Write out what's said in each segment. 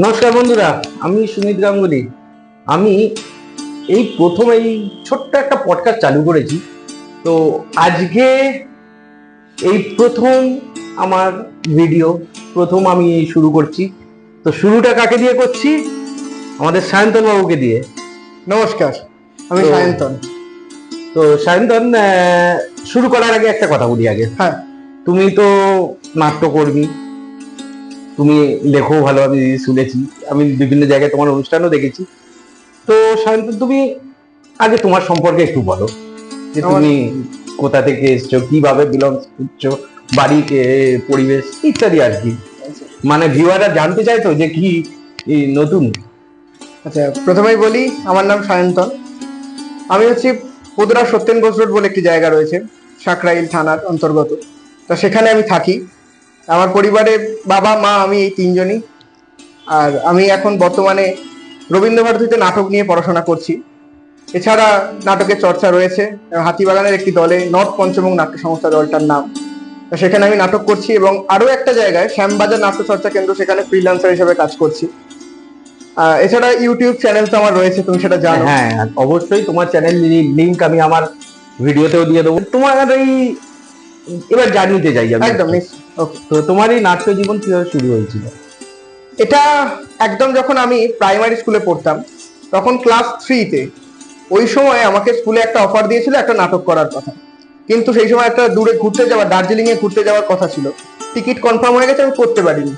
নমস্কার বন্ধুরা, আমি সুমিত গাঙ্গুলি। আমি এই প্রথম এই ছোট্ট একটা পডকাস্ট চালু করেছি। তো আজকে এই প্রথম আমার ভিডিও প্রথম আমি শুরু করছি। তো শুরুটা কাকে দিয়ে করছি? আমাদের সায়ন্তন বাবুকে দিয়ে। নমস্কার, আমি সায়ন্তন। তো সায়ন্তন, শুরু করার আগে একটা কথা বলি আগে। হ্যাঁ, তুমি তো নাট্যকর্মী, তুমি লেখো ভালো, আমি শুনেছি, আমি বিভিন্ন জায়গায় তোমার অনুষ্ঠানও দেখেছি। তো সায়ন্তন, তুমি আগে তোমার সম্পর্কে একটু বলো, যে তুমি কোথা থেকে এসছো, কিভাবে বিলংস করছো, বাড়ির পরিবেশ ইত্যাদি আর কি। মানে ভিউয়াররা জানতে চাই তো যে কি নতুন। আচ্ছা, প্রথমেই বলি আমার নাম সায়ন্তন। আমি হচ্ছি পুদরা সত্যেন বোস রোড বলে একটি জায়গা রয়েছে, সাকরাইল থানার অন্তর্গত। তো সেখানে আমি থাকি। আমার পরিবারে বাবা মা আমি এই তিনজনই। আর আমি এখন বর্তমানে রবীন্দ্রভারতীতে নাটক নিয়ে পড়াশোনা করছি। এছাড়া নাটকের চর্চা রয়েছে হাতিবাগানের একটি দলে, নর্থ পঞ্চমুখ নাট্য সংস্থা দলটার নাম। তো সেখানে আমি নাটক করছি এবং আরো একটা জায়গায় শ্যামবাজার নাট্য চর্চা কেন্দ্র, সেখানে ফ্রিল্যান্সার হিসেবে কাজ করছি। এছাড়া ইউটিউব চ্যানেল তো আমার রয়েছে, তুমি সেটা জানো। হ্যাঁ, অবশ্যই তোমার চ্যানেল লিংক আমি আমার ভিডিওতেও দিয়ে দেবো। তোমার এই এবার জানিতে যাই আমি একদম। ওকে, তো তোমার এই নাট্য জীবন কিভাবে শুরু হয়েছিল? এটা একদম যখন আমি প্রাইমারি স্কুলে পড়তাম, তখন ক্লাস 3-তে, ওই সময় আমাকে স্কুলে একটা অফার দিয়েছিল একটা নাটক করার কথা। কিন্তু সেই সময় একটা দূরে ঘুরতে যাওয়া, দার্জিলিং এ ঘুরতে যাওয়ার কথা ছিল, টিকিট কনফার্ম হয়ে গেছে, আমি করতে পারিনি।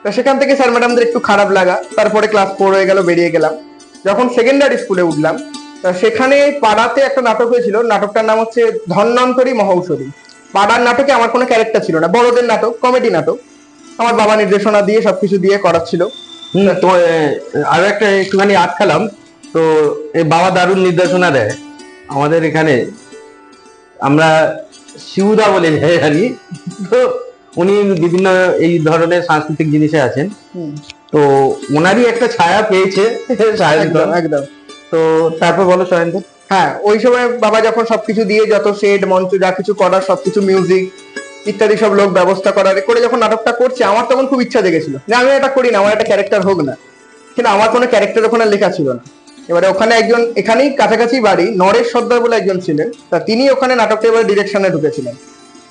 তো সেখান থেকে স্যার ম্যাডামদের একটু খারাপ লাগা, তারপরে ক্লাস 4 হয়ে গেল, বেরিয়ে গেলাম। যখন সেকেন্ডারি স্কুলে উঠলাম, সেখানে পাড়াতে একটা নাটক হয়েছিল, নাটকটার নাম হচ্ছে ধন্বন্তরী মহৌষধী। পাড়ার নাটকে আমার কোনো ক্যারেক্টার ছিল না, বড়দের নাটক, কমেডি নাটক। আমার বাবা নির্দেশনা দিয়ে সবকিছু দিয়ে করাচ্ছিল। তো আরো একটা একটুখানি আটকালাম, তো এই বাবা দারুণ নির্দেশনা দেয় আমাদের এখানে, আমরা শিউদা বলে জানি। তো উনি বিভিন্ন এই ধরনের সাংস্কৃতিক জিনিসে আছেন, তো ওনারই একটা ছায়া পেয়েছে একদম একদম। তো তারপর বলো সায়ন্তন। হ্যাঁ, ওই সময় বাবা যখন সবকিছু দিয়ে, যত সেট মঞ্চ যা কিছু করার সবকিছু, মিউজিক ইত্যাদি সব লোক ব্যবস্থা করার করে যখন নাটকটা করছে, আমার তখন খুব ইচ্ছা জেগেছিল যে আমি এটা করি না, আমার একটা ক্যারেক্টার হোক না। কিন্তু আমার কোনো ক্যারেক্টার ওখানে লেখা ছিল না। এবারে ওখানে একজন, এখানেই কাছাকাছি বাড়ি, নরেশ সর্দার বলে একজন ছিলেন, তা তিনি ওখানে নাটকটা এবারে ডিরেকশনে ঢুকেছিলেন।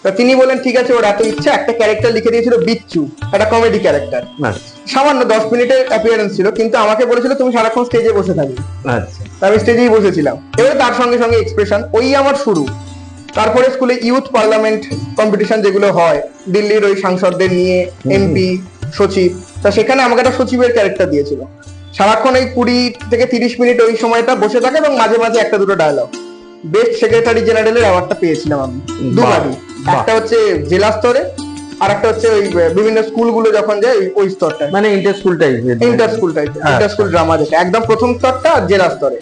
তা তিনি বলেন ঠিক আছে, ওর এত ইচ্ছা, একটা ক্যারেক্টার লিখে দিয়েছিল বিচ্ছু, একটা কমেডি ক্যারেক্টার। সামান্য 10 মিনিটের অ্যাপিয়ারেন্স ছিল, কিন্তু আমাকে বলেছিল তুমি সারাক্ষণ স্টেজে বসে থাকবে। আচ্ছা, আমি স্টেজেই বসেছিলাম। এবারে তার সঙ্গে সঙ্গে এক্সপ্রেশন, ওই আমার শুরু। তারপরে স্কুলে ইউথ পার্লামেন্ট কম্পিটিশন যেগুলো হয়, দিল্লির ওই সাংসদদের নিয়ে, এমপি, সচিব, তা সেখানে আমাকে একটা সচিবের ক্যারেক্টার দিয়েছিল। সারাক্ষণ এই 20 থেকে 30 মিনিট ওই সময়টা বসে থাকে এবং মাঝে মাঝে একটা দুটো ডায়লগ। বেস্ট সেক্রেটারি জেনারেলের অ্যাওয়ার্ডটা পেয়েছিলাম আমি দুবারই। একটা হচ্ছে জেলা স্তরে, আর একটা হচ্ছে ওই বিভিন্ন স্কুলগুলো যখন যায় ওই স্তরটা, মানে ইন্টার স্কুল ড্রামা, যেটা একদম প্রথম স্তরটা আর জেলা স্তরে।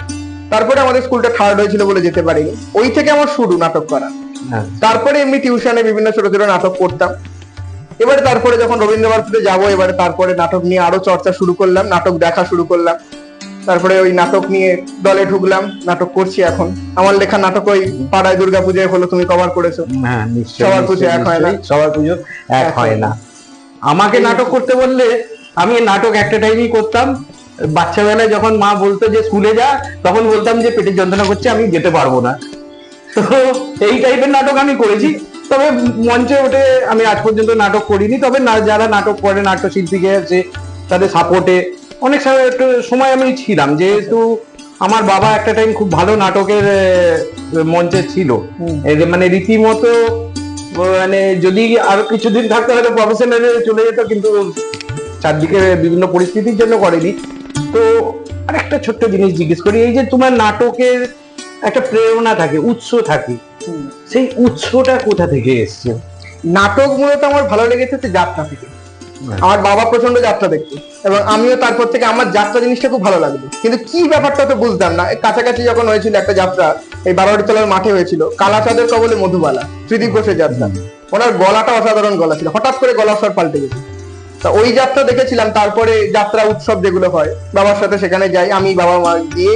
তারপরে আমাদের স্কুলটা থার্ড হয়েছিল বলে যেতে পারিনি। ওই থেকে আমার শুরু নাটক করা। তারপরে এমনি টিউশনে বিভিন্ন ছোট ছোট নাটক করতাম। এবারে তারপরে যখন রবীন্দ্রভারতীতে যাবো, এবারে তারপরে নাটক নিয়ে আরো চর্চা শুরু করলাম, নাটক দেখা শুরু করলাম। তারপরে ওই নাটক নিয়ে দলে ঢুকলাম, নাটক করছি এখন। আমার লেখা নাটক ওই পাড়ায় দুর্গাপূজায় হলো, তুমি কভার করেছো। হ্যাঁ, নিশ্চয়ই। সবার পুজো এক হয় না, সবার পুজো এক হয় না। আমাকে নাটক করতে বললে আমি নাটক একটা টাইমই করতাম। বাচ্চাবেলায় যখন মা বলতো যে স্কুলে যা, তখন বলতাম যে পেটের যন্ত্রণা করছে, আমি যেতে পারবো না। তো এই টাইপের নাটক আমি করেছি। তবে মঞ্চে উঠে আমি আজ পর্যন্ত নাটক করিনি। তবে যারা নাটক করে, নাট্যশিল্পীকে আছে, তাদের সাপোর্টে অনেক সময় একটু সময় আমি ছিলাম, যেহেতু আমার বাবা একটা টাইম খুব ভালো নাটকের মঞ্চে ছিল, মানে রীতিমতো, মানে যদি আরো কিছুদিন থাকতে হয়তো প্রফেশনালে চলে যেত, কিন্তু চারদিকে বিভিন্ন পরিস্থিতির জন্য করেনি। তো আর একটা ছোট্ট জিনিস জিজ্ঞেস করি, এই যে তোমার নাটকের একটা প্রেরণা থাকে, উৎস থাকে, সেই উৎসটা কোথা থেকে এসছে? নাটক মূলত আমার ভালো লেগেছে যাত্রা থেকে। আমার বাবা প্রচন্ড যাত্রা দেখতো এবং আমিও তারপর থেকে আমার যাত্রা জিনিসটা খুব ভালো লাগতো, কিন্তু কি ব্যাপারটা তো বুঝতাম না। কাছাকাছি যখন হয়েছিল একটা যাত্রা, এই বারোয়ারিতলার মাঠে হয়েছিল, কালাচাঁদের কবলে মধুবালা, ত্রিদীপ ঘোষের যাত্রা। ওনার গলাটা অসাধারণ গলা ছিল, হঠাৎ করে গলার স্বর পাল্টে গেছে। তা ওই যাত্রা দেখেছিলাম। তারপরে যাত্রা উৎসব যেগুলো হয়, বাবার সাথে সেখানে যাই, আমি বাবা মা গিয়ে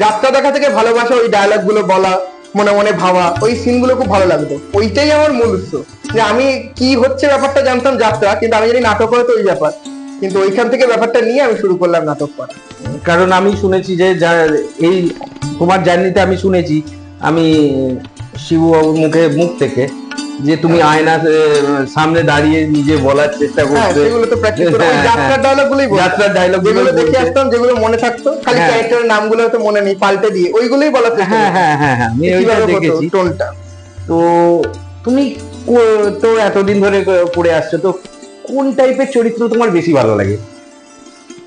যাত্রা দেখা থেকে ভালোবাসা, ওই ডায়লগ গুলো বলা, মনে মনে ভাবা, ওই সিন গুলো খুব ভালো লাগতো। ওইটাই আমার মূল উৎস। যে আমি কি হচ্ছে ব্যাপারটা জানতাম যাত্রা, কিন্তু আমি জানি নাটক হয়তো ওই ব্যাপার। কিন্তু ওইখান থেকে ব্যাপারটা নিয়ে আমি শুরু করলাম নাটক করা। কারণ আমি শুনেছি যে এই তোমার জার্নিতে আমি শুনেছি, আমি শিবু বাবুর মুখ থেকে, যে তুমি আয়নার সামনে দাঁড়িয়ে নিজে বলার চেষ্টা করতে। সেগুলো তো প্র্যাকটিস করে যাত্রার ডায়লগ গুলোই বলতাম, যাত্রার ডায়লগ যেগুলো দেখে আসতাম, যেগুলো মনে থাকতো, খালি ক্যারেক্টারের নামগুলো হয়তো মনে নেই, পাল্টে দিয়ে ওইগুলোই বলার চেষ্টা। হ্যাঁ আমি ওইটা দেখেছি টোনটা। তো তুমি তো এতদিন ধরে করে আসছো, তো কোন টাইপের চরিত্র তোমার বেশি ভালো লাগে?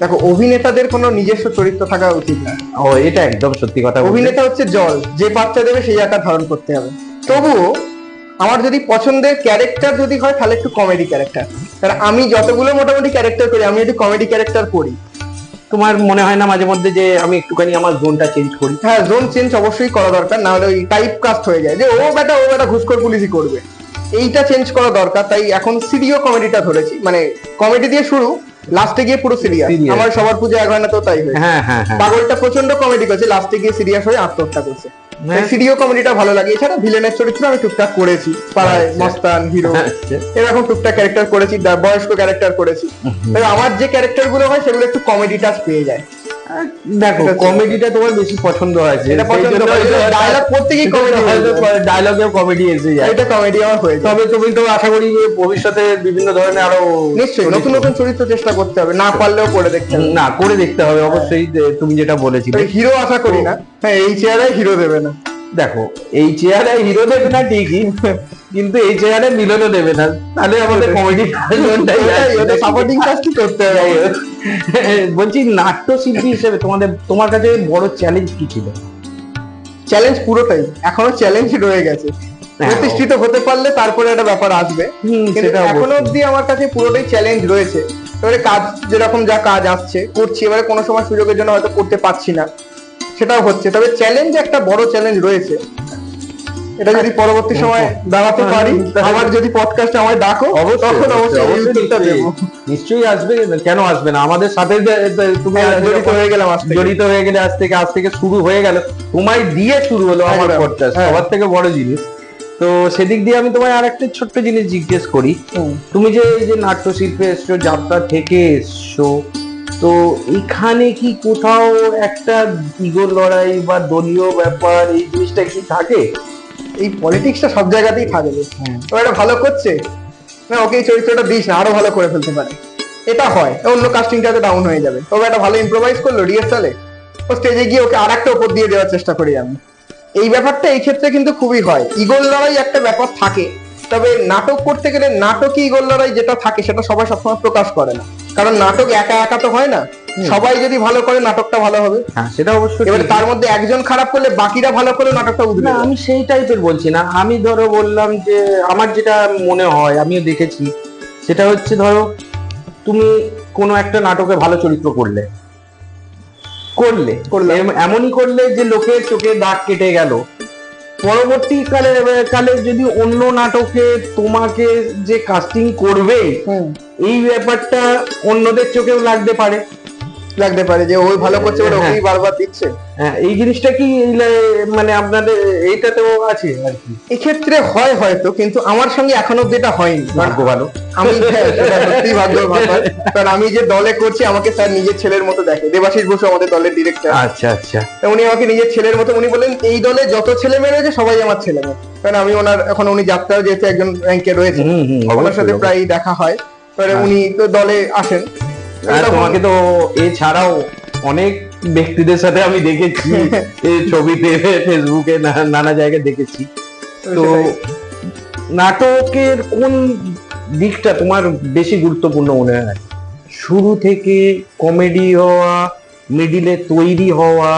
দেখো, অভিনেতাদের কোনো নিজস্ব চরিত্র থাকা উচিত না। ও, এটা একদম সত্যি কথা। অভিনেতা হচ্ছে জল, যে পাত্র দেবে সেই আকার ধারণ করতে হবে। তবুও আমার যদি পছন্দের ক্যারেক্টার যদি হয় তাহলে একটু কমেডি ক্যারেক্টার। কারণ আমি যতগুলো মোটামুটি ক্যারেক্টার করি, আমি একটু কমেডি ক্যারেক্টার করি। তোমার মনে হয় না মাঝে মধ্যে যে আমি একটুখানি আমার জোনটা চেঞ্জ করি? হ্যাঁ, জোন চেঞ্জ অবশ্যই করা দরকার, না হলে ওই টাইপ কাস্ট হয়ে যায় যে ও বেটা ঘুষখোর পুলিশই করবে। এইটা চেঞ্জ করা দরকার। তাই এখন সিরিয়াস কমেডিটা ধরেছি, মানে কমেডি দিয়ে শুরু, লাস্টে গিয়ে পুরো সিরিয়াস। আমার সবার পুজো 1 হয় না তো তাই হয়েছে। হ্যাঁ পাগলটা প্রচন্ড কমেডি করছে, লাস্টে গিয়ে সিরিয়াস হয়ে আত্মহত্যা করছে। সিরিয়াস কমেডিটা ভালো লাগে। এছাড়া ভিলেনের চরিত্র আমি টুকটাক করেছি, পাড়ায় মস্তান, হিরো, এরকম টুকটাক ক্যারেক্টার করেছি, বয়স্ক ক্যারেক্টার করেছি। তবে আমার যে ক্যারেক্টার গুলো হয় সেগুলো একটু কমেডি টাচ পেয়ে যায়। দেখো, কমেডিটা তোমার বেশি পছন্দ আছে, ডায়লগ প্রত্যেকই কমেডি, ডায়লগেও কমেডি এসে যায়, এটা কমেডি আমার হয়ে যায়। তবে তুমি তো আশা করি ভবিষ্যতে বিভিন্ন ধরনের আরো নিশ্চয়ই নতুন নতুন চরিত্র চেষ্টা করতে হবে, না পারলেও করে দেখতে হবে। না, করে দেখতে হবে অবশ্যই। তুমি যেটা বলেছিলে, হিরো আশা করি না, হ্যাঁ এই চেহারায় হিরো দেবে না। দেখো, এই চেহারায় হিরো দেবে না ঠিকই, কিন্তু এই চেহারায় মিলনও দেবে না, তাহলে আমাদের কমেডি সাপোর্টিং কাজটি করতে হবে। বলছি, নাট্যশিল্পী হিসেবে তোমার কাছে বড় চ্যালেঞ্জ কি ছিল? চ্যালেঞ্জ পুরোটাই এখনো চ্যালেঞ্জ রয়ে গেছে। প্রতিষ্ঠিত হতে পারলে তারপরে একটা ব্যাপার আসবে, কিন্তু এখনো অব্দি আমার কাছে পুরোটাই চ্যালেঞ্জ রয়েছে। এবারে কাজ যেরকম যা কাজ আসছে করছি, এবারে কোনো সময় সুযোগের জন্য হয়তো করতে পারছি না, সেটাও হচ্ছে। তবে চ্যালেঞ্জ, একটা বড় চ্যালেঞ্জ রয়েছে। এটা যদি পরবর্তী সময় দাঁড়াতে পারি, আমার যদি পডকাস্টে আমায় ডাকো, তখন অবশ্যই নিশ্চয়ই আসবে। কেন আসবে না? আমাদের সাথে তুমি জড়িত হয়ে গেলে, আজ থেকে শুরু হয়ে গেল, তোমায় দিয়ে শুরু হলো আমার পডকাস্ট, সবার থেকে বড় জিনিস। তো সেদিক দিয়ে আমি তোমায় আর একটা ছোট্ট জিনিস জিজ্ঞেস করি। তুমি যে এই যে নাট্যশিল্পে এসছো, যাত্রা থেকে এসছো, তো এখানে কি কোথাও একটা ইগোর লড়াই বা দলীয় ব্যাপার, এই জিনিসটা কি থাকে? এই পলিটিক্সটা সব জায়গাতেই থাকে। ও এটা ভালো করছে না, ওকে এই চরিত্রটা দিস না, আরো ভালো করে ফেলতে পারে, এটা হয়। অন্য কাস্টিংটাতে ডাউন হয়ে যাবে। তবে একটা ভালো ইম্প্রোভাইজ করলো রিহার্সালে, ও স্টেজে গিয়ে ওকে আর একটা উপর দিয়ে দেওয়ার চেষ্টা করি আমি। এই ব্যাপারটা এই ক্ষেত্রে কিন্তু খুবই হয়। ইগোর লড়াই একটা ব্যাপার থাকে, তবে নাটক করতে গেলে নাটকই ইগোর লড়াই যেটা থাকে সেটা সবাই সবসময় প্রকাশ করে না, কারণ নাটক একা একা তো হয় না। সবাই যদি ভালো করে নাটকটা ভালো হবে। হ্যাঁ, সেটা অবশ্যই। এবারে তার মধ্যে একজন খারাপ করলে বাকিরা ভালো করলে নাটকটা উঠবে না, আমি সেই টাইপের বলছি না। আমি ধরো বললাম যে আমার যেটা মনে হয়, আমিও দেখেছি, সেটা হচ্ছে ধরো তুমি কোনো একটা নাটকে ভালো চরিত্র করলে, এমনই করলে যে লোকের চোখে দাগ কেটে গেল। পরবর্তীকালে যদি অন্য নাটকে তোমাকে যে কাস্টিং করবে, এই ব্যাপারটা অন্যদের চোখেও লাগতে পারে যে ওই ভালো করছে, ওই বারবার দিচ্ছে। হ্যাঁ, এই জিনিসটা কি মানে আপনাদের এইটাতেও আছে আর কি? এক্ষেত্রে হয় হয়তো, কিন্তু আমার সঙ্গে এখনো যেটা হয়নি। ভাগ্য ভালো। আমি সত্যি ভাগ্য ভালো, কারণ আমি যে দলে করছি আমাকে স্যার নিজের ছেলের মতো দেখে। দেবাশিস বসু আমাদের দলের ডিরেক্টর। আচ্ছা আচ্ছা। উনি আমাকে নিজের ছেলের মতো, উনি বলেন এই দলে যত ছেলে মেয়ে রয়েছে সবাই আমার ছেলে মেয়ে। কারণ আমি ওনার, এখন উনি যাত্রাও যেহেতু একজন র্যাঙ্কে রয়েছে, ওনার সাথে প্রায় দেখা হয়। উনি তো দলে আসেন। তোমাকে তো এছাড়াও অনেক ব্যক্তিদের সাথে আমি দেখেছি, ছবিতে, ফেসবুকে, নানা জায়গায় দেখেছি। তো নাটকের কোন দিকটা তোমার বেশি গুরুত্বপূর্ণ মনে হয়? শুরু থেকে কমেডি হওয়া, মিডিলে তৈরি হওয়া,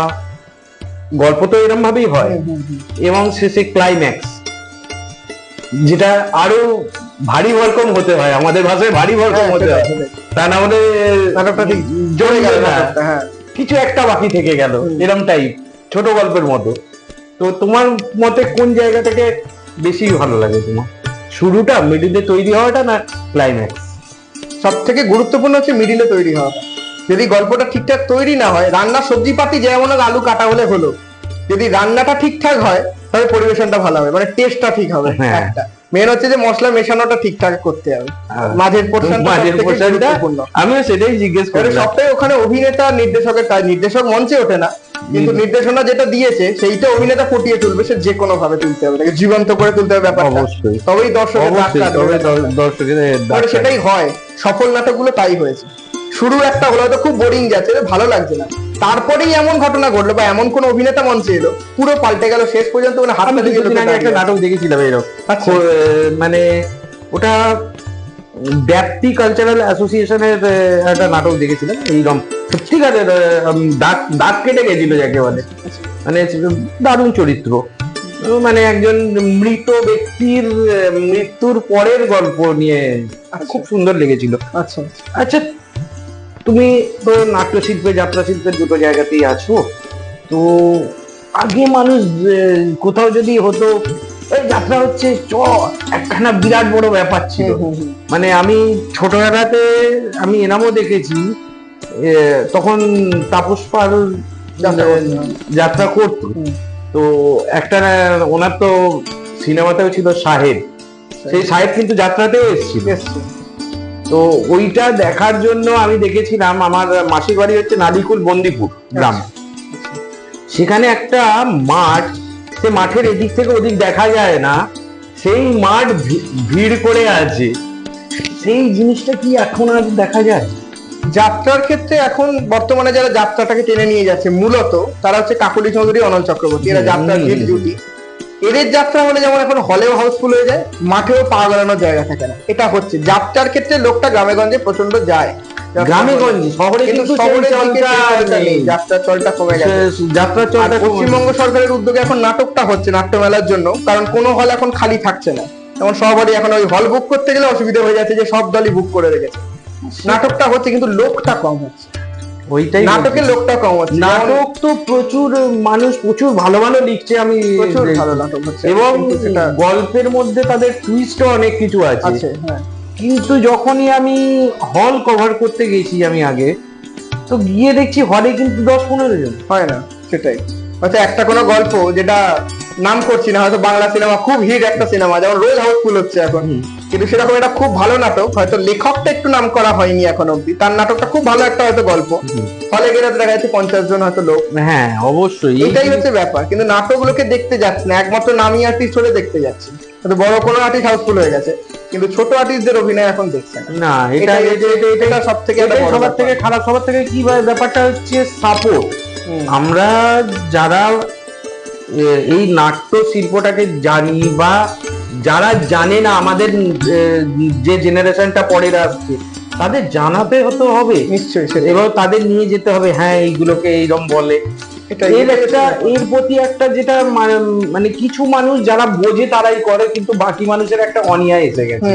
গল্প তো এরকম ভাবেই হয়, এবং শেষে ক্লাইম্যাক্স, যেটা আরো ভারী ভরকম হতে হয়, আমাদের ভাষায় ভারী ভরকম হতে হয়, তা না হলে নাটকটা ঠিক জমে গেল না, কিছু একটা বাকি থেকে গেল, এরকম টাইপ, ছোট গল্পের মতো। তো তোমার মতে কোন জায়গা থেকে বেশি ভালো লাগে তোমার? শুরুটা, মিডিলে তৈরি হওয়াটা, না ক্লাইম্যাক্স? সব থেকে গুরুত্বপূর্ণ হচ্ছে মিডিলে তৈরি হওয়াটা। যদি গল্পটা ঠিকঠাক তৈরি না হয়, রান্নার সবজি পাতি যেমন আলু কাটা হলে হলো, যদি রান্নাটা ঠিকঠাক হয় তাহলে পরিবেশনটা ভালো হবে, মানে টেস্টটা ঠিক হবে একটা। মেন হচ্ছে যে মশলা মেশানোটা ঠিকঠাক করতে হবে, মাঝের পোর্শনটা মাঝের পোর্শনটা আমিও সেটাই জিজ্ঞেস করি। সবটাই ওখানে অভিনেতা নির্দেশকের কাজ, নির্দেশক মঞ্চে ওঠে না, কিন্তু নির্দেশনা যেটা দিয়েছে সেইটা অভিনেতা ফুটিয়ে তুলবে, সে যে কোনো ভাবে তুলতে হবে, তাকে জীবন্ত করে তুলতে হবে ব্যাপারটা, অবশ্যই তবেই দর্শকের দাগ কাটবে। দর্শকের সেটাই হয়, সফল নাটকগুলো তাই হয়েছে। শুরু একটা হলো, হয়তো খুব বোরিং যাচ্ছে, ভালো লাগছে না, তারপরেই এমন ঘটনা ঘটলো বা এমন কোন অভিনেতা মঞ্চে এলো, পুরো পাল্টে গেল শেষ পর্যন্ত, মানে হাত আমি কিছুদিন আগে একটা নাটক দেখেছিলাম এরকম, মানে ওটা ব্যাপ্তি কালচারাল অ্যাসোসিয়েশনের একটা নাটক দেখেছিলাম এইরকম, সত্যিকারের দাঁত দাঁত কেটে গেছিল যাকে বলে, মানে দারুণ চরিত্র, মানে একজন মৃত ব্যক্তির মৃত্যুর পরের গল্প নিয়ে, খুব সুন্দর লেগেছিল। আচ্ছা আচ্ছা, তুমি তো নাট্যশিল্পে যাত্রা শিল্পের দুটো জায়গাতেই আছো, তো আগে মানুষ কোথাও যদি হতো এই যাত্রা হচ্ছে চ, একখানা বিরাট বড় ব্যাপার ছিল, মানে আমি ছোটবেলাতে আমি এনামও দেখেছি, তখন তাপস পাল যাত্রা করতো, তো একটা ওনার তো সিনেমাতেও ছিল সাহেব, সেই সাহেব কিন্তু যাত্রাতেও এসেছিল, তো ওইটা দেখার জন্য আমি দেখেছিলাম, আমার মাসির বাড়ি হচ্ছে নালিকুল বন্দিপুর গ্রাম, সেখানে একটা মাঠ, সে মাঠের এদিক থেকে ওদিক দেখা যায় না, সেই মাঠ ভিড় করে আছে, সেই জিনিসটা কি এখন আর দেখা যায়? যাত্রার ক্ষেত্রে এখন বর্তমানে যারা যাত্রাটাকে টেনে নিয়ে যাচ্ছে মূলত তারা হচ্ছে কাকলি চৌধুরী, অনল চক্রবর্তী, এরা যাত্রার হিট জুটি। এদের যাত্রা হলে যেমন এখন হলেও হাউসফুল হয়ে যায়, মাঠেও পা গলানোর জায়গা থাকে না, এটা হচ্ছে যাত্রার ক্ষেত্রে লোকটা গ্রামে গঞ্জে প্রচন্ড যায়, গ্রামে গঞ্জে, শহরে কিন্তু যাত্রার চলটা কমে গেছে। যাত্রার চলটা পশ্চিমবঙ্গ সরকারের উদ্যোগে এখন নাটকটা হচ্ছে নাট্যমেলার জন্য, কারণ কোনো হল এখন খালি থাকছে না, যেমন সবারই এখন ওই হল বুক করতে গেলে অসুবিধা হয়ে যাচ্ছে যে সব দলই বুক করে রেখেছে, নাটকটা হচ্ছে কিন্তু লোকটা কম হচ্ছে, ওইটাই নাটকের লোকটা কম হচ্ছে। নাটক তো প্রচুর মানুষ প্রচুর ভালো ভালো লিখছে, আমি প্রচুর ভালো নাটক হচ্ছে, এবং গল্পের মধ্যে তাদের টুইস্টও অনেক কিছু আছে, কিন্তু যখনই আমি হল কভার করতে গেছি আমি আগে, তো গিয়ে দেখছি হলে কিন্তু 10-15 জন হয় না, সেটাই হয়তো একটা কোনো গল্প যেটা নাম করছি না, হয়তো বাংলা সিনেমা খুব হিট একটা সিনেমা যেমন রোল হাউসফুল হচ্ছে এখন, কিন্তু সেরকম একটা খুব ভালো নাটক, হয়তো লেখকটা একটু নাম করা হয়নি এখন অব্দি, তার নাটকটা খুব ভালো একটা হয়তো গল্প, হলে গেলে দেখা যাচ্ছে 50 জন হয়তো লোক, হ্যাঁ অবশ্যই এটাই হচ্ছে ব্যাপার, কিন্তু নাটকগুলোকে দেখতে যাচ্ছে না, একমাত্র নামি আর্টিস্ট হলে দেখতে যাচ্ছে, হয়তো বড় কোনো আর্টিস্ট হাউসফুল হয়ে গেছে, কিন্তু ছোট আর্টিস্টদের অভিনয় এখন দেখছে না, এটা সব থেকে সবার থেকে খারাপ, সবার থেকে কি ব্যাপারটা হচ্ছে সাপোর্ট। আমরা যারা এই নাট্য শিল্পটাকে জানি বা যারা জানে না, আমাদের যে জেনারেশনটা পরের আসছে তাদের জানাতে হতে হবে নিশ্চয়ই, এবার তাদের নিয়ে যেতে হবে, হ্যাঁ এইগুলোকে এইরকম বলে, এর প্রতি একটা যেটা মানে কিছু মানুষ যারা বোঝে তারাই করে, কিন্তু বাকি মানুষের একটা অনিয়া এসে গেছে,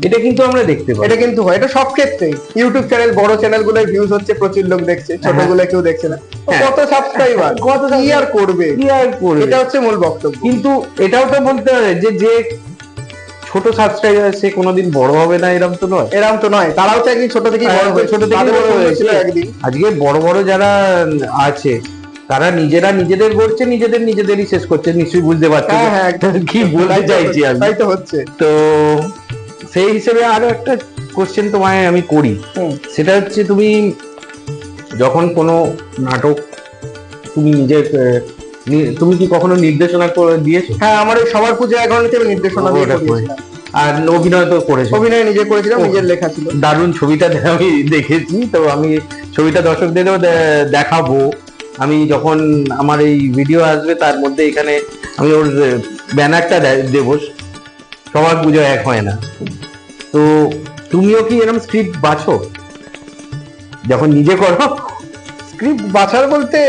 এটা কিন্তু আমরা দেখতে পাই, এটা কিন্তু হয়, এটা সব ক্ষেত্রেই, ইউটিউব চ্যানেল বড় চ্যানেল গুলোর ভিউজ হচ্ছে, প্রচুর লোক দেখছে, ছোটগুলো কেউ দেখছে না, কত সাবস্ক্রাইবার কত কি আর করবে, এটা হচ্ছে মূল বক্তব্য। কিন্তু এটাও তো বলতে হবে যে ছোট সাবস্ক্রাইবার সে কোনোদিন বড় হবে না, এরকম তো নয়, তারাও তো একদিন ছোট থেকে বড় হয়েছিল একদিন। আজকে বড় বড় যারা আছে তারা নিজেরা নিজেদের গড়ছে, নিজেদেরই শেষ করছে, নিশ্চয়ই বুঝতে পারছো কি বলতে চাইছি আমি, তাই তো হচ্ছে। তো সেই হিসেবে আরো একটা কোশ্চেন তোমায় আমি করি, সেটা হচ্ছে তুমি যখন কোনো নাটক তুমি তুমি কি কখনো নির্দেশনা করে দিয়েছো? হ্যাঁ, আমার ওই সবার পূজা এগারোতে আমি নির্দেশনা দিয়েছিলাম, আর অভিনয় তো করেছো? অভিনয় নিজে করেছিলাম, নিজের লেখা ছিল, দারুণ ছবিটা আমি দেখেছি, তো আমি ছবিটা দর্শকদের দেখাবো, আমি যখন আমার এই ভিডিও আসবে তার মধ্যে এখানে আমি ওর ব্যানারটা দেব, সবার পুজো এক হয় না, তো তুমিও কি এরকম স্ক্রিপ্ট বাছো যখন নিজে করো? স্ক্রিপ্ট বাছার বলতে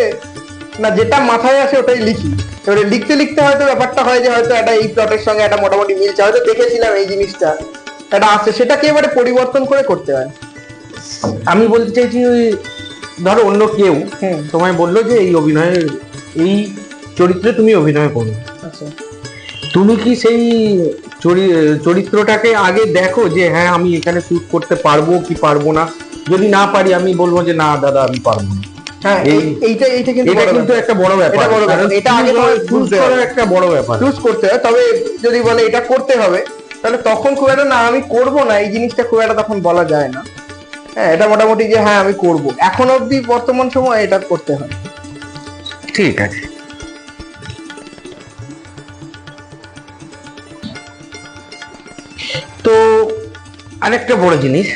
না, যেটা মাথায় আসে ওটাই লিখি, এবারে লিখতে লিখতে হয়তো ব্যাপারটা হয় যে হয়তো একটা এই প্লটের সঙ্গে একটা মোটামুটি মিলছে, হয়তো দেখেছিলাম এই জিনিসটা এটা আছে, সেটাকে এবারে পরিবর্তন করে করতে হয়। আমি বলতে চাইছি, ধরো অন্য কেউ তোমায় বললো যে এই অভিনয়ের এই চরিত্রে তুমি অভিনয় করো, তুমি কি সেই চরিত্রটাকে আগে দেখো যে হ্যাঁ আমি এখানে শুট করতে পারবো কি পারবো না, যদি না পারি আমি বলবো যে না দাদা আমি পারবো না, হ্যাঁ এইটা কিন্তু একটা বড় ব্যাপার, এটা আগে একটা বড় ব্যাপার, চুজ করতে হয়, তবে যদি বলে এটা করতে হবে তাহলে তখন খুব একটা না আমি করব না এই জিনিসটা খুব একটা তখন বলা যায় না। হ্যাঁ, এটা মোটামুটি যে হ্যাঁ আমি করব, এখন অবধি বর্তমান সময় এটা করতে হয়। ঠিক আছে। তো আরেকটা বড় জিনিস,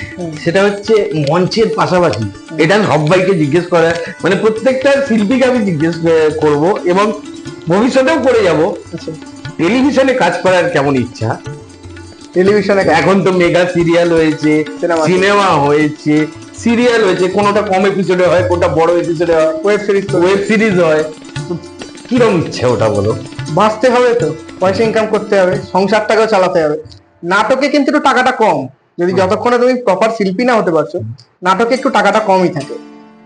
সেটা হচ্ছে মঞ্চের পাশাপাশি, এটা সবাইকে জিজ্ঞেস করা, মানে প্রত্যেকটা শিল্পীকে আমি জিজ্ঞেস করব এবং ভবিষ্যতেও করে যাব, টেলিভিশনে কাজ করার কেমন ইচ্ছা? টেলিভিশনে এখন তো মেগা সিরিয়াল হয়েছে, সিনেমা হয়েছে, সিরিয়াল হয়েছে, কোনোটা কম এপিসোডে হয়, কোনটা বড় এপিসোডে হয়, ওয়েব সিরিজ হয়। তো কিরকম ইচ্ছা ওটা বলো? বাঁচতে হবে তো, পয়সা ইনকাম করতে হবে, সংসারটাকেও চালাতে হবে। নাটকে কিন্তু একটু টাকাটা কম, যদি যতক্ষণে তুমি প্রপার শিল্পী না হতে পারছো, নাটকে একটু টাকাটা কমই থাকে।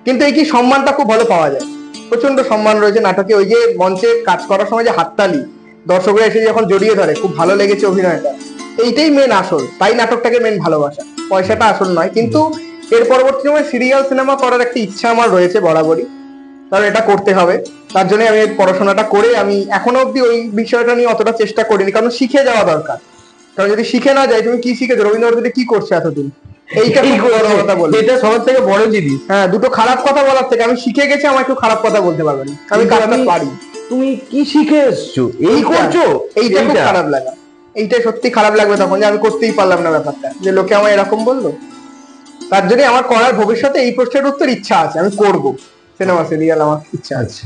কিন্তু এই কি সম্মানটা খুব ভালো পাওয়া যায়, প্রচন্ড সম্মান রয়েছে নাটকে। ওই যে মঞ্চে কাজ করার সময় যে হাততালি, দর্শকরা এসে যখন জড়িয়ে ধরে, খুব ভালো লেগেছে অভিনয়টা, এইটাই মেন আসল। তাই নাটকটাকে মেন ভালোবাসা, পয়সাটা আসল নয়। কিন্তু এর পরবর্তী সময় সিরিয়াল সিনেমা করার একটা ইচ্ছা আমার রয়েছে বরাবরই, কারণ এটা করতে হবে। তার জন্য আমি পড়াশোনাটা করে, আমি এখনো অব্দি ওই বিষয়টা নিয়ে অতটা চেষ্টা করিনি, কারণ শিখে যাওয়া দরকার। কারণ যদি শিখে না যায়, তুমি কি শিখেছো? রবীন্দ্রনাথ কি করছে এতদিন? এইটা খুব বড় কথা বলবো, এটা সবার থেকে বড় জিনিস। হ্যাঁ, দুটো খারাপ কথা বলার থেকে আমি শিখে গেছি, আমার একটু খারাপ কথা বলতে পারবে না, আমি কাজটা পারি। তুমি কি শিখে এসছো, এই করছো, এইটা খুব খারাপ লাগা, এইটাই সত্যি খারাপ লাগবে তখন, যে আমি করতেই পারলাম না ব্যাপারটা, যে লোকে আমায় এরকম বললো। তার জন্য আমার করার ভবিষ্যতে এই প্রশ্নের উত্তর ইচ্ছা আছে, আমি করব সিনেমা সিরিয়াল, আমার ইচ্ছা আছে।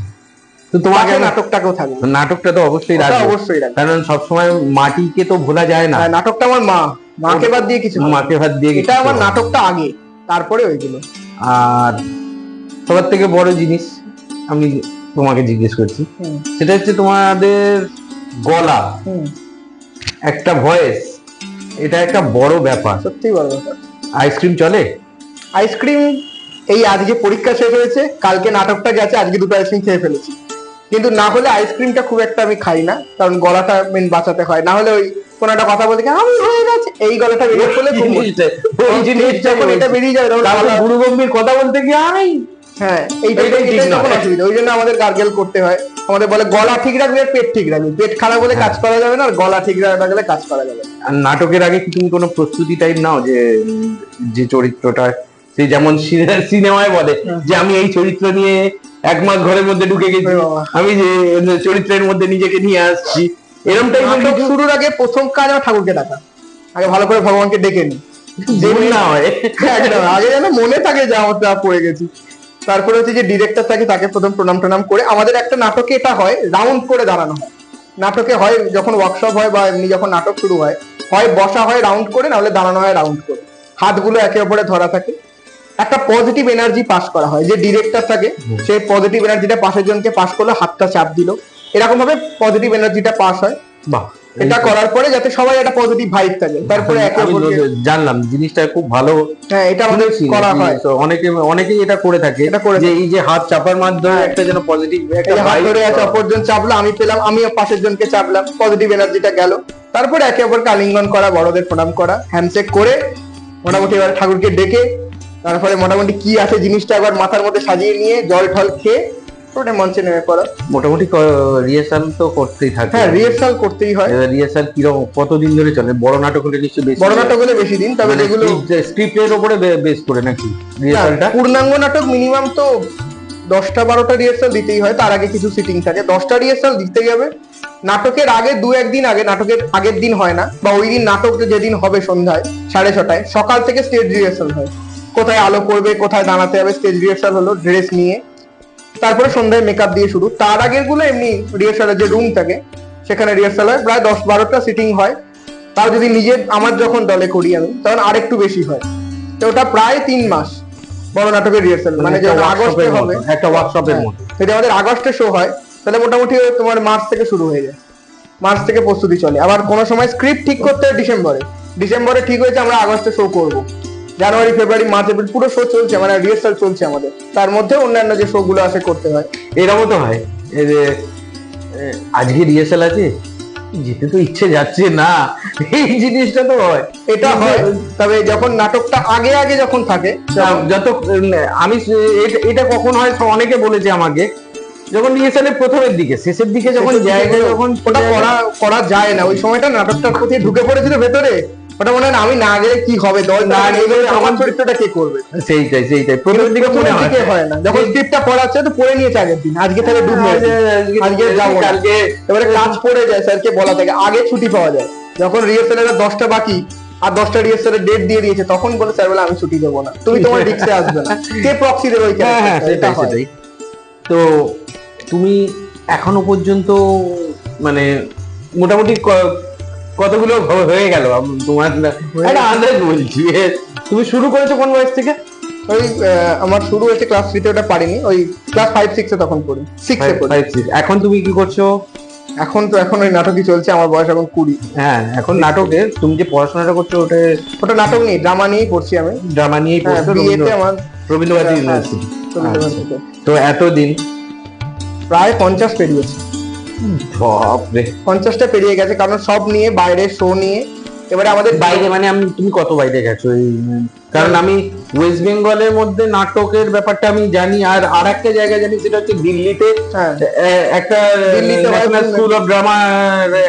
তো তোমাকে নাটকটাকেও থাকবে, নাটকটা তো অবশ্যই রাখবে, অবশ্যই রাখবে, কারণ সবসময় মাটিকে তো ভোলা যায় না। নাটকটা আমার মাকে বাদ দিয়ে কিছু, মাকে বাদ দিয়ে এটা আমার নাটকটা আগে, তারপরে ওইগুলো। আর সবার থেকে বড় জিনিস আমি তোমাকে জিজ্ঞেস করছি, সেটা হচ্ছে তোমাদের গলা, একটা ভয়েস, এটা একটা বড় ব্যাপার, সত্যি বড় ব্যাপার। আইসক্রিম চলে? আইসক্রিম এই আজকে পরীক্ষা শেষ হয়েছে, কালকে নাটকটা গেছে, আজকে দুটো আইসক্রিম খেয়ে ফেলেছি। কিন্তু না হলে আইসক্রিমটা খুব একটা আমি খাই না, কারণ গলাটা মেন বাঁচাতে হয়। না হলে ওই কোন একটা কথা বলতে আমি হয়ে গেছে, এই গলাটা বেরিয়ে পড়লে ওই জিনিসটা যখন এটা বেরিয়ে যাবে, গুরু গম্ভীর কথা বলতে গিয়ে আমি, হ্যাঁ, এইটাই তখন অসুবিধা। ওই জন্য আমাদের গার্গেল করতে হয়, আমাদের বলে গলা ঠিক রাখবি আর পেট ঠিক রাখবি, পেট খারাপ হলে কাজ করা যাবে না, আর গলা ঠিক রাখলে কাজ করা যাবে। আর নাটকের আগে কি তুমি কোনো প্রস্তুতি টাইপ নাও, যে যে চরিত্রটা, সেই যেমন সিনেমায় বলে যে আমি এই চরিত্র নিয়ে 1 মাস ঘরের মধ্যে ঢুকে গেছি, আমি যে চরিত্রের মধ্যে নিজেকে নিয়ে আসছি, এরকম টাইপের শুরুর আগে প্রথম কাজ আমার ঠাকুরকে ডাকা, আগে ভালো করে ভগবানকে ডেকে নি, যে না হয় একদম আগে যেন মনে থাকে যে আমার যা পড়ে গেছি। তারপরে হচ্ছে যে ডিরেক্টর থাকে, তাকে প্রথম প্রণাম টনাম করে, আমাদের একটা নাটকে এটা হয় রাউন্ড করে দাঁড়ানো হয়। নাটকে হয় যখন ওয়ার্কশপ হয় বা এমনি যখন নাটক শুরু হয়, হয় বসা হয় রাউন্ড করে, না হলে দাঁড়ানো হয় রাউন্ড করে, হাতগুলো একে অপরে ধরা থাকে, একটা পজিটিভ এনার্জি পাস করা হয়। যে ডিরেক্টর থাকে সেই পজিটিভ এনার্জিটা পাশের জনকে পাস করলো, হাতটা চাপ দিল, এরকম ভাবে পজিটিভ এনার্জিটা পাস হয়। বাহ, এটা করার পরে যাতে সবাই একটা পজিটিভ ভাইব থাকে, তারপরে একে অপরকে জানলাম জিনিসটা খুব ভালো। হ্যাঁ, এটা আমাদের করা হয়, অনেকেই এটা করে থাকে, যে এই যে হাত চাপার মাধ্যমে একটা যেন পজিটিভ একটা হাত ধরে আছে, অপরজন চাপলো, আমি পেলাম, আমিও পাশের জনকে চাপলাম, পজিটিভ এনার্জিটা গেল। তারপরে একে অপরকে আলিঙ্গন করা, বড়দের প্রণাম করা, হ্যান্ডশেক করে মোটামুটি এবার ঠাকুরকে ডেকে, তারপরে মোটামুটি কি আছে জিনিসটা একবার মাথার মধ্যে সাজিয়ে নিয়ে জল ঠল খেয়ে ওটা মঞ্চে নেমে পড়া। মোটামুটি রিহার্সাল তো করতেই থাকে। হ্যাঁ, রিহার্সাল করতেই হয়। রিহার্সাল কিরকম, কতদিন ধরে চলে? বড় নাটক হলে নিশ্চয়ই বেশি, বড় নাটক হলে বেশি দিন, তবে যেগুলো স্ক্রিপ্টের উপরে বেস করে নাকি রিহার্সালটা? পূর্ণাঙ্গ নাটক মিনিমাম তো 10টা-12টা রিহার্সাল দিতেই হয়, তার আগে কিছু সিটিং থাকে। 10টা রিহার্সাল দিতে যাবে, নাটকের আগে 2-1 দিন আগে, নাটকের আগের দিন হয় না, বা ওই দিন নাটক যেদিন হবে সন্ধ্যায় 6:30টায়, সকাল থেকে স্টেজ রিহার্সাল হয়, কোথায় আলো পড়বে, কোথায় দাঁড়াতে হবে, স্টেজ রিহার্সাল হলো ড্রেস নিয়ে, তারপরে সন্ধ্যায় মেকআপ দিয়ে শুরু। তার আগের গুলো এমনি রিহার্সালের যে রুম থাকে সেখানে রিহার্সাল হয়, প্রায় 10-12টা সিটিং হয়। তাও যদি নিজের আমার যখন দলে করি আমি, তখন আরেকটু বেশি হয়। তো ওটা প্রায় 3 মাস বড় নাটকের রিহার্সাল, মানে যখন আগস্টে হবে একটা ওয়ার্কশপের মতো। যদি আমাদের আগস্টে শো হয়, তাহলে মোটামুটি তোমার মার্চ থেকে শুরু হয়ে যায়, মার্চ থেকে প্রস্তুতি চলে। আবার কোনো সময় স্ক্রিপ্ট ঠিক করতে হয় ডিসেম্বরে ঠিক হয়েছে আমরা আগস্টে শো করব, জানুয়ারি ফেব্রুয়ারি মার্চ এপ্রিল পুরো শো চলছে, মানে রিহার্সাল চলছে আমাদের, তার মধ্যে অন্যান্য যে শো গুলো আছে করতে হয়। এরকম তো হয় যে আজকে রিহার্সাল আছে, যেতে তো ইচ্ছে যাচ্ছে না, এই জিনিসটা তো হয়, এটা হয়। তবে যখন নাটকটা আগে আগে যখন থাকে, যত আমি এটা কখন হয়, অনেকে বলেছে আমাকে যখন রিহার্সালের প্রথমের দিকে, শেষের দিকে যখন জায়গায় যখন ওটা করা যায় না, ওই সময়টা নাটকটার প্রতি ঢুকে পড়েছিল ভেতরে। ওটা মনে হয় না আমি না গেলে কি হবে, দল না গেলে আমার চরিত্রটা কে করবে। সেইটাই প্রথমের দিকে মনে হয় না, যখন স্ক্রিপ্টটা পড়াচ্ছে তো পড়ে নিয়েছে আগের দিন, আজকে তাহলে ডুব মেরেছে, আজকে যাবো কালকে, এবারে কাজ পড়ে যায়, স্যারকে বলা থাকে আগে ছুটি পাওয়া যায়। যখন রিহার্সালের 10টা বাকি আর 10টা রিহার্সালের ডেট দিয়ে দিয়েছে, তখন বলে স্যার বলে আমি ছুটি দেবো না, তুমি তোমার রিক্সে আসবে না। কে প্রক্সি দেবে ওই সেটাই। তো তুমি এখনো পর্যন্ত মানে মোটামুটি কতগুলো হয়ে গেল তোমার একটা আন্দাজ বলছি, তুমি শুরু করেছো কোন বয়স থেকে? ওই আমার শুরু হয়েছে ক্লাস 3 তে, ওটা পারিনি, ওই ক্লাস 5-6 এ তখন পড়ি, 6 এ পড়ি। এখন তুমি কি করছো? এখন ওই নাটকই চলছে, আমার বয়স এখন 20। হ্যাঁ, এখন নাটকে তুমি যে পড়াশোনাটা করছো ওটা নাটক নিয়ে, ড্রামা নিয়েই পড়ছি আমি। ড্রামা নিয়েই পড়ছো বিএতে আমার রবীন্দ্রভারতী ইউনিভার্সিটি। তো এতদিন প্রায় 50 পেরিয়েছে, বাপরে 50টা পেরিয়ে গেছে, কারণ সব নিয়ে, বাইরে শো নিয়ে। এবারে আমাদের বাইরে মানে তুমি কত বাইরে গেছো? কারণ আমি ওয়েস্ট বেঙ্গলের মধ্যে নাটকের ব্যাপারটা আমি জানি, আর একটা জায়গা জানি, সেটা হচ্ছে দিল্লিতে একটা ন্যাশনাল স্কুল অফ ড্রামা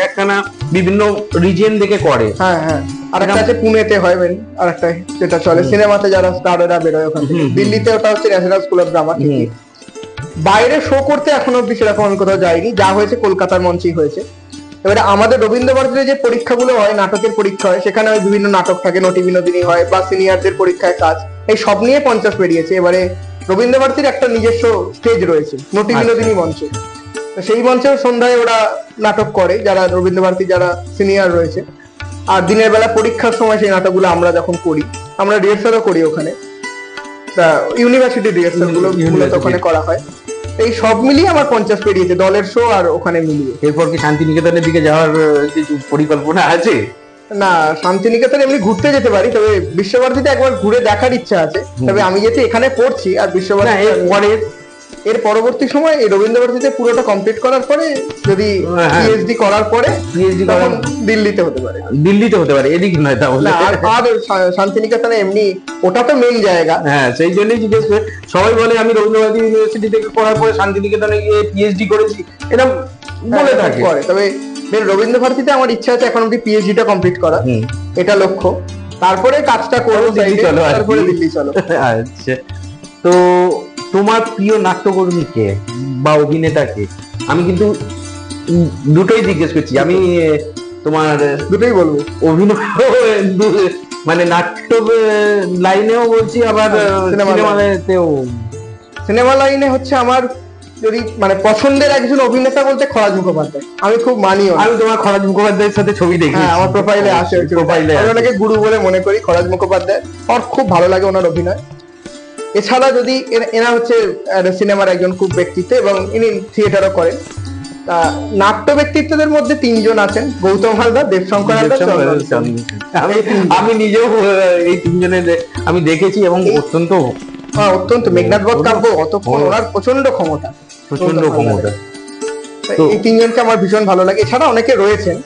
একখানা বিভিন্ন রিজিয়ন থেকে করে। হ্যাঁ, আর একটা আছে পুনেতে হয়, আর একটা যেটা চলে সিনেমাতে যারা স্টাররা বেরোয় ওখান থেকে। দিল্লিতে ওটা হচ্ছে ন্যাশনাল স্কুল অফ ড্রামা। বাইরে শো করতে এখনো অব্দি সেরকম আমি কোথাও যাইনি, যা হয়েছে কলকাতার মঞ্চেই হয়েছে। এবারে আমাদের রবীন্দ্রভারতীতে যে পরীক্ষাগুলো হয়, নাটকের পরীক্ষা হয়, সেখানে বিভিন্ন নাটক থাকে, নটি বিনোদিনী হয় বা সিনিয়রদের পরীক্ষায় কাজ, এই সব নিয়ে 50 পেরিয়েছে। এবারে রবীন্দ্রভারতীর একটা নিজস্ব স্টেজ রয়েছে, নটি বিনোদিনী মঞ্চ, সেই মঞ্চেও সন্ধ্যায় ওরা নাটক করে, যারা রবীন্দ্রভারতী যারা সিনিয়র রয়েছে। আর দিনের বেলা পরীক্ষার সময় সেই নাটকগুলো আমরা যখন করি, আমরা রিহার্সালও করি ওখানে, ইউনিভার্সিটি রিহার্সাল গুলো ওখানে করা হয়। এই সব মিলিয়ে আমার 50 পেরিয়েছে, দলের শো আর ওখানে মিলিয়ে। এরপর কি শান্তিনিকেতনের দিকে যাওয়ার কিছু পরিকল্পনা আছে? না, শান্তিনিকেতন এমনি ঘুরতে যেতে পারি, তবে বিশ্বভারতীতে একবার ঘুরে দেখার ইচ্ছা আছে। তবে আমি যেহেতু এখানে পড়ছি, আর বিশ্বভারতী এর পরবর্তী সময় এই রবীন্দ্রভারতীতে পুরোটা কমপ্লিট করার পরে, যদি পিএইচডি করার পরে তখন দিল্লিতে হতে পারে, এদিক নয় তাহলে। আর শান্তিনিকেতনে এমনি ওটা তো মেইন জায়গা। হ্যাঁ, সেই জন্যই জিজ্ঞেস করে। সবাই বলে আমি রবীন্দ্রভারতী ইউনিভার্সিটি থেকে পড়ার পরে শান্তিনিকেতনে গিয়ে পিএইচডি করেছি, এটা বলে থাকে। তবে রবীন্দ্রভারতীতে আমার ইচ্ছা আছে এখন অব্দি পিএইচডিটা কমপ্লিট করা, এটা লক্ষ্য। তারপরে কাজটা করবো, তারপরে দিল্লি চলো। আচ্ছা, তো তোমার প্রিয় নাট্যকর্মী কে বা অভিনেতা কে? আমি কিন্তু দুটোই জিজ্ঞেস করছি, আমি তোমার দুটোই বলবো। অভিনয় মানে নাট্য লাইনেও বলছি, আবার সিনেমা লাইনে হচ্ছে আমার যদি মানে পছন্দের একজন অভিনেতা বলতে খরাজ মুখোপাধ্যায়, আমি খুব মানিও। আমি তোমার খরাজ মুখোপাধ্যায়ের সাথে ছবি দেখি, আমার প্রোফাইলে আসে, আমি ওনাকে গুরু বলে মনে করি। খরাজ মুখোপাধ্যায় আমার খুব ভালো লাগে, ওনার অভিনয়। এছাড়া যদি এরা হচ্ছে সিনেমার একজন খুব ব্যক্তিত্ব, এবং ইনি থিয়েটারও করেন। নাট্য ব্যক্তিত্বদের মধ্যে 3 জন আছেন, গৌতম হালদার, দেবশঙ্কর হালদার, আমি নিজেও এই 3 জনের আমি দেখেছি, এবং অত্যন্ত মেঘনাদ বধ কাব্য, ওনার প্রচন্ড ক্ষমতা। এই 3 জনকে আমার ভীষণ ভালো লাগে। এছাড়া অনেকে রয়েছেন,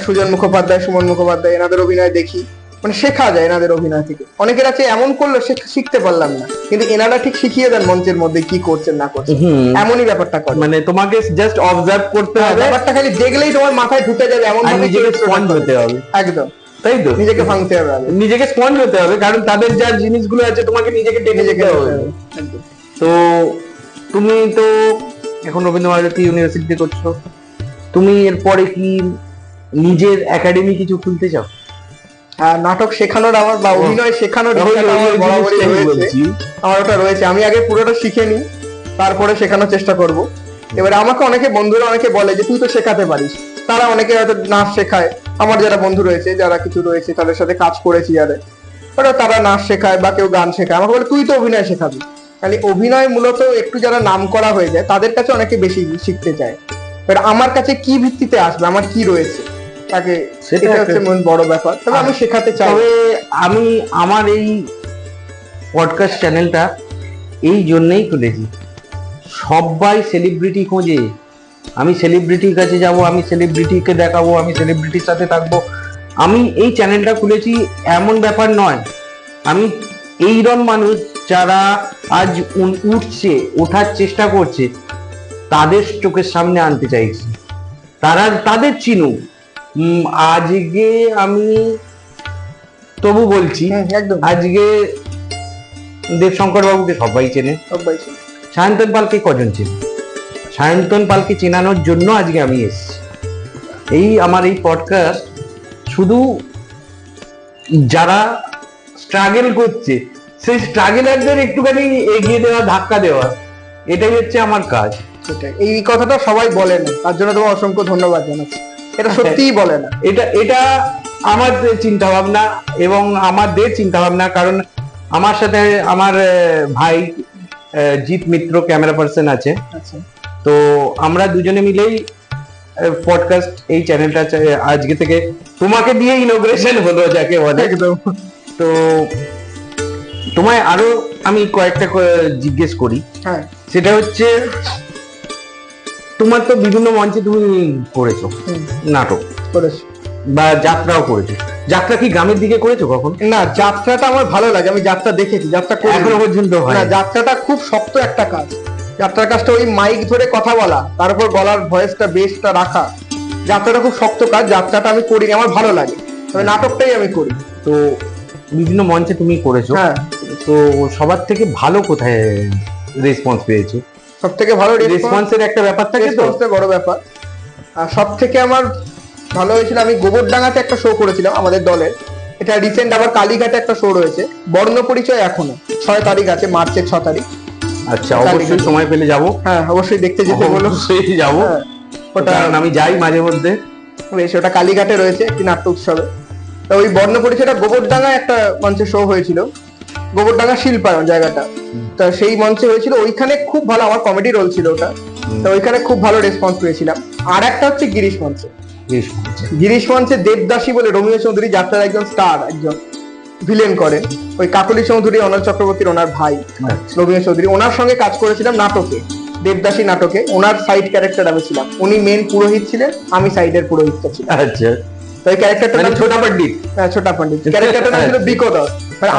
সুজন মুখোপাধ্যায়, সুমন মুখোপাধ্যায়, এনাদের অভিনয় দেখি, মানে শেখা যায় এনাদের অভিনয় থেকে। অনেকের আছে এমন করলো শিখতে পারলাম না, কিন্তু এনারা ঠিক শিখিয়ে দেন মঞ্চের মধ্যে কি করছেন না করছেন, এমনই ব্যাপারটা করে। মানে তোমাকে জাস্ট অবজার্ভ করতে হবে, ব্যাপারটা খালি দেখলেই তোমার মাথায় ঢুকে যাবে, এমন ভাবে নিজেকে স্পঞ্জ হতে হবে। একদম তাই তো, নিজেকে ভাঙতে হবে, নিজেকে স্পঞ্জ হতে হবে, কারণ তাদের যা জিনিসগুলো আছে তোমাকে নিজেকে টেনে যেতে হবে। তো তুমি তো এখন রবীন্দ্রভারতী ইউনিভার্সিটিতে করছো, তুমি এরপরে কি নিজের একাডেমি কিছু খুলতে চাও? নাটক শেখানোর আমার বা অভিনয় শেখানোর আমার ওটা রয়েছে। আমি আগে পুরোটা শিখে নিই, তারপরে শেখানোর চেষ্টা করব। এবারে আমাকে অনেকে বন্ধুরা অনেকে বলে যে তুই তো শেখাতে পারিস, তারা অনেকে হয়তো নাচ শেখায়। আমার যারা বন্ধু রয়েছে, যারা কিছু রয়েছে, তাদের সাথে কাজ করেছি, তারা নাচ শেখায় বা কেউ গান শেখায়। আমাকে বলে তুই তো অভিনয় শেখাবি। খালি অভিনয় মূলত একটু যারা নাম করা হয়ে যায়, তাদের কাছে অনেকে বেশি শিখতে চায়। এবার আমার কাছে কি ভিত্তিতে আসবে, আমার কি রয়েছে, তাকে সেটা হচ্ছে বড় ব্যাপার। তবে আমি শেখাতে চাই। তবে আমি আমার এই পডকাস্ট চ্যানেলটা এই জন্যই খুলেছি, সবাই সেলিব্রিটি খোঁজে, আমি সেলিব্রিটির কাছে যাব, আমি সেলিব্রিটিকে দেখাবো, আমি সেলিব্রিটির সাথে থাকবো। আমি এই চ্যানেলটা খুলেছি এমন ব্যাপার নয়, আমি এইরকম মানুষ যারা আজ উঠছে, ওঠার চেষ্টা করছে, তাদের চোখের সামনে আনতে চাইছি, তাদের চিনুক। আজকে আমি তবু বলছি, একদম আজকে দেবশঙ্কর বাবুকে সবাই চেনে, সবাই চেনে। সায়ন্তন পালকে কজন চেনে? সায়ন্তন পালকে চেনানোর জন্য আজকে আমি এসেছি। এই আমার এই পডকাস্ট শুধু যারা স্ট্রাগল করছে সেই স্ট্রাগলারদের একটুখানি এগিয়ে দেওয়া, ধাক্কা দেওয়া, এটাই হচ্ছে আমার কাজ। সেটাই, এই কথাটা সবাই বলে না, তার জন্য তোমার অসংখ্য ধন্যবাদ জানাচ্ছি। এটা সত্যিই বলে না। এটা আমার চিন্তা ভাবনা এবং আমাদের চিন্তা ভাবনা, কারণ আমার সাথে আমার ভাই জিৎ মিত্র ক্যামেরা পার্সন আছে। আচ্ছা, তো আমরা দুজনে মিলেই পডকাস্ট এই চ্যানেলটা আজকে থেকে তোমাকে দিয়ে ইনোগ্রেশন হলো যাকে বলে। একদম। তো তোমায় আরো আমি কয়েকটা জিজ্ঞেস করি। হ্যাঁ, সেটা হচ্ছে, তোমার তো বিভিন্ন মঞ্চে তুমি করেছো নাটক, করেছি। বা যাত্রাও করেছো। যাত্রা কি গ্রামের দিকে করেছো কখন? না, যাত্রাটা আমার ভালো লাগে, আমি যাত্রা দেখেছি, যাত্রা করি এখনো পর্যন্ত হয় না। যাত্রাটা খুব শক্ত একটা কাজ। যাত্রার কাজটা ওই মাইক ধরে কথা বলা, তারপর গলার ভয়েসটা বেসটা রাখা, যাত্রাটা খুব শক্ত কাজ। যাত্রাটা আমি করি, আমার ভালো লাগে, তবে নাটকটাই আমি করি। তো বিভিন্ন মঞ্চে তুমি করেছো। হ্যাঁ, তো সবার থেকে ভালো কোথায় রেসপন্স পেয়েছো? সব থেকে ভালো রেসপন্সের একটা ব্যাপার থাকে তো। রেসপন্সটা বড় ব্যাপার। আর সব থেকে আমার ভালো হয়েছিল, আমি গোবরডাঙ্গাতে একটা শো করেছিলাম আমাদের দলের। এটা রিসেন্ট আবার কালীঘাটে একটা শো রয়েছে, বর্ণ পরিচয় এখনো 6 তারিখ আছে, মার্চের 6 তারিখ। আচ্ছা, অবশ্যই সময় পেলে যাবো। হ্যাঁ, অবশ্যই দেখতে যেতে বলো। অবশ্যই যাবো, হ্যাঁ, ওটা কারণ আমি যাই মাঝে মধ্যে। বেশ, ওটা কালীঘাটে রয়েছে একটি নাট্য উৎসবে। তো ওই বর্ণ পরিচয়টা গোবরডাঙ্গায় একটা মঞ্চে শো হয়েছিল, গোবরডাঙ্গা শিল্পায়ন জায়গাটা। তা সেই মঞ্চে হয়েছিল, ওইখানে খুব ভালো, আমার কমেডি রোল ছিল ওটা। তো ওইখানে খুব ভালো রেসপন্স পেয়েছিলাম। আর একটা হচ্ছে গিরিশ মঞ্চে। গিরিশ মঞ্চে দেবদাসী বলে রোমিও চৌধুরী যাত্রার একজন স্টার, একজন ভিলেন করেন। ওই কাকলি চৌধুরী, অনল চক্রবর্তীর ওনার ভাই রোমিও চৌধুরী, ওনার সঙ্গে কাজ করেছিলাম নাটকে, দেবদাসী নাটকে। ওনার সাইড ক্যারেক্টার আমি ছিলাম, উনি মেন পুরোহিত ছিলেন, আমি সাইডের পুরোহিতটা ছিলাম। আচ্ছা, তো এই ক্যারেক্টারটা মানে ছোটা পণ্ডিত। হ্যাঁ, ছোটা পণ্ডিত ক্যারেক্টারটা নাম ছিল বিকোদর।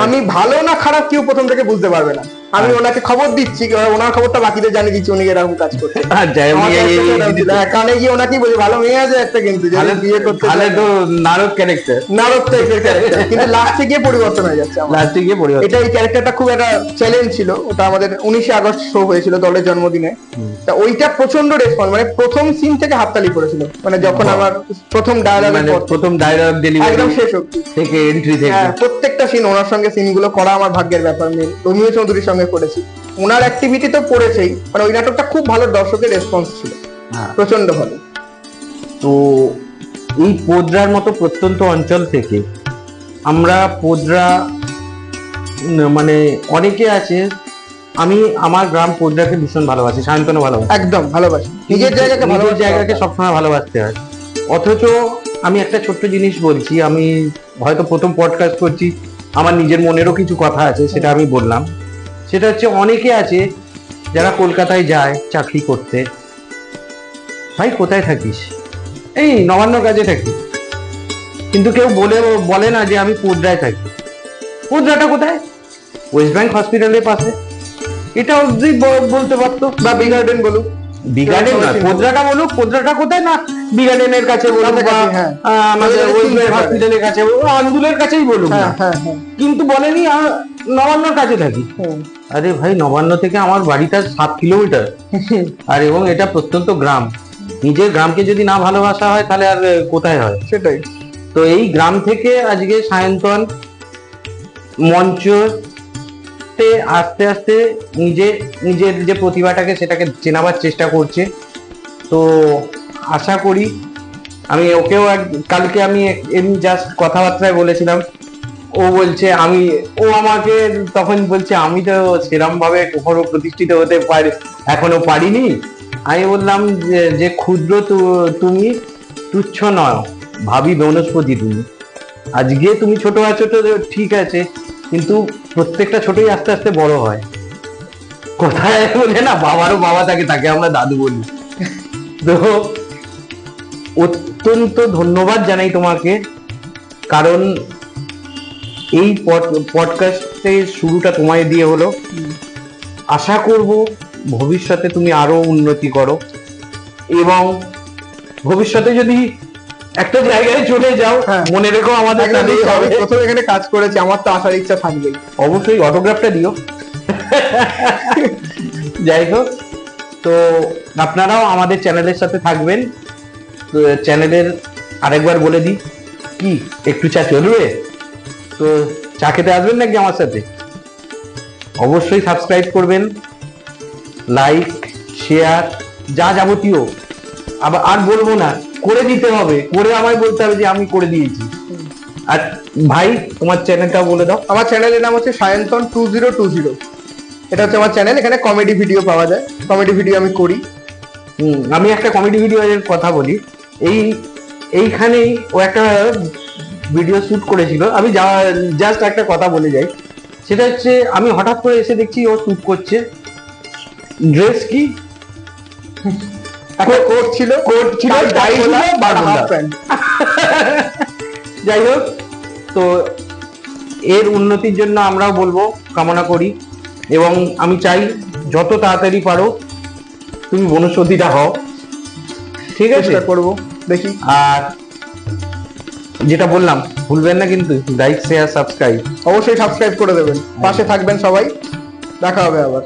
আমি ভালো না খারাপ কেউ প্রথম থেকে বুঝতে পারবে না, আমি ওনাকে খবর দিচ্ছি, ওনার খবরটা বাকিদের জানিয়ে দিচ্ছি উনি এরকম কাজ করতে। কানে গিয়ে ওনাকেই বলি, ভালো মেয়ে আছে একটা, কিন্তু যদি বিয়ে করতে তাহলে তো নারক ক্যারেক্টার, নারদ টাইপের ক্যারেক্টার, কিন্তু লাস্টে গিয়ে পরিবর্তন হয়ে যাচ্ছে আমার। লাস্টে গিয়ে পরিবর্তন। এটা, এই ক্যারেক্টারটা খুব একটা চ্যালেঞ্জ ছিল। ওটা আমাদের 19 আগস্ট শো হয়েছিল দলের জন্মদিনে। তা ওইটা প্রচন্ড রেসপন্স, মানে প্রথম সিন থেকে হাততালি পড়েছিল, মানে যখন আমার প্রথম ডায়ালগ, মানে প্রথম ডায়লগ ডেলিভারি একদম শেষ অবধি থেকে এন্ট্রি থেকে। হ্যাঁ, প্রত্যেকটা সিন, ওনার সঙ্গে সিনগুলো করা আমার ভাগ্যের ব্যাপার। মেন রোমিও চৌধুরীর সঙ্গে করেছি, ওনার অ্যাক্টিভিটি তো পড়েছেই, মানে ওই নাটকটা খুব ভালো, দর্শকের রেসপন্স ছিল প্রচন্ড ভালো। তো এই পোদ্রার মতো প্রত্যন্ত অঞ্চল থেকে আমরা পোদ্রা, মানে অনেকে আছে, আমি আমার গ্রাম পোদ্রাকে ভীষণ ভালোবাসি, সায়ন্তনও ভালোবাসি, একদম ভালোবাসি, নিজের জায়গাকে, নিজের জায়গাকে সবসময় ভালোবাসতে হয়। অথচ আমি একটা ছোট্ট জিনিস বলছি, আমি হয়তো প্রথম পডকাস্ট করছি, আমার নিজের মনেরও কিছু কথা আছে, সেটা আমি বললাম। সেটা হচ্ছে, অনেকে আছে যারা কলকাতায় যায় চাকরি করতে, ভাই কোথায় থাকিস? এই নবান্ন কাজে থাকি, কিন্তু কেউ বলে না যে আমি পোদ্রায় থাকি। পোদ্রাটা কোথায়? ওয়েস্ট ব্যাংক হসপিটালের পাশে, এটা অবধি বলতে পারতো, বা বিগার্ডেন বলুক, বিগার্ডেন না, পোদ্রাটা বলুক। পোদ্রাটা কোথায়? না বিগার্ডেনের কাছে বলুক, বা আমাদের ওয়েস্ট ব্যাংক হসপিটালের কাছে, আন্দুলের কাছেই বলুক না, কিন্তু বলেনি নবান্নর কাছে থাকি। আরে ভাই, নবান্ন থেকে আমার বাড়িটা 7 কিলোমিটার, আর এবং এটা প্রত্যন্ত গ্রাম। নিজের গ্রামকে যদি না ভালোবাসা হয় তাহলে আর কোথায় হয়? সেটাই। তো এই গ্রাম থেকে আজকে সায়ন্তন মঞ্চতে আস্তে আস্তে নিজের যে প্রতিভাটাকে, সেটাকে চেনাবার চেষ্টা করছে। তো আশা করি, আমি ওকেও কালকে আমি এমনি জাস্ট কথাবার্তায় বলেছিলাম, ও বলছে ও আমাকে তখন বলছে আমি তো সেরম ভাবে কখনো প্রতিষ্ঠিত হতে এখনো পারিনি। আমি বললাম যে ক্ষুদ্র তুমি, তুচ্ছ নয়, ভাবি বনস্পতি তুমি। আজকে তুমি ছোট আছো তো ঠিক আছে, কিন্তু প্রত্যেকটা ছোটই আস্তে আস্তে বড় হয়। কোথায় বলে না, বাবারও বাবা তাকে আমরা দাদু বলি। তো অত্যন্ত ধন্যবাদ জানাই তোমাকে, কারণ এই পডকাস্টের শুরুটা তোমায় দিয়ে হলো। আশা করব ভবিষ্যতে তুমি আরো উন্নতি করো, এবং ভবিষ্যতে যদি একটা জায়গায় চলে যাও, হ্যাঁ। মনে রেখো আমাদের একদম, সাথেই আমি হবে। প্রথমে এখানে কাজ করেছি, আমার তো আসার ইচ্ছা থাকবেই। অবশ্যই অটোগ্রাফটা দিও। যাই হোক, তো আপনারাও আমাদের চ্যানেলের সাথে থাকবেন। তো চ্যানেলের আরেকবার বলে দিই, কি একটু চা চলবে? তো চা খেতে আসবেন নাকি আমার সাথে? অবশ্যই সাবস্ক্রাইব করবেন, লাইক শেয়ার যা যাবতীয়, আবার আর বলবো না, করে দিতে হবে, করে আমায় বলতে হবে যে আমি করে দিয়েছি। আর ভাই তোমার চ্যানেলটা বলে দাও। আমার চ্যানেলের নাম হচ্ছে সায়ন্তন 2020। এটা হচ্ছে আমার চ্যানেল, এখানে কমেডি ভিডিও পাওয়া যায়, কমেডি ভিডিও আমি করি। আমি একটা কমেডি ভিডিও এর কথা বলি। এইখানেই ও একটা ভিডিও শুট করেছিল, আমি জাস্ট একটা কথা বলে যাই। সেটা হচ্ছে আমি হঠাৎ করে এসে দেখছি ও শুট করছে, ড্রেস কি একটা কোট ছিল, টাই ছিল, বারমুডা। Half pant. যাই হোক, তো এর উন্নতির জন্য আমরাও বলবো, কামনা করি, এবং আমি চাই যত তাড়াতাড়ি পারো তুমি বনস্পতিটা হও, ঠিক আছে? চেষ্টা করবো, দেখি। আর যেটা বললাম ভুলবেন না কিন্তু, লাইক শেয়ার সাবস্ক্রাইব। অবশ্যই সাবস্ক্রাইব করে দেবেন, পাশে থাকবেন সবাই। দেখা হবে আবার।